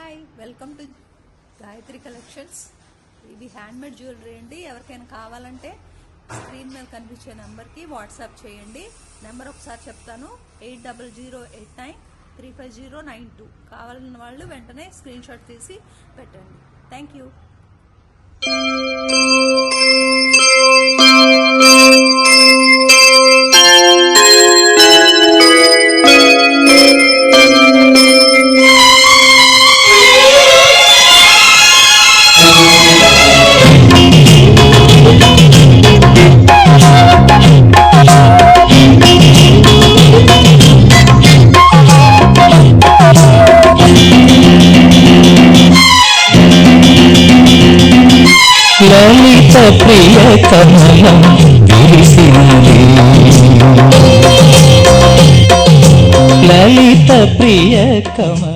Hi, welcome to Gayatri collections. ఇది handmade jewellery అండి. ఎవరికైనా కావాలంటే స్క్రీన్ మీద కనిపించే నెంబర్కి వాట్సాప్ చేయండి. నెంబర్ ఒకసారి చెప్తాను, 8008935092. కావాలన్న వాళ్ళు వెంటనే స్క్రీన్ షాట్ తీసి పెట్టండి. Thank you. లలిత ప్రియ కమలం విరిసింది, లలిత ప్రియ కమలం.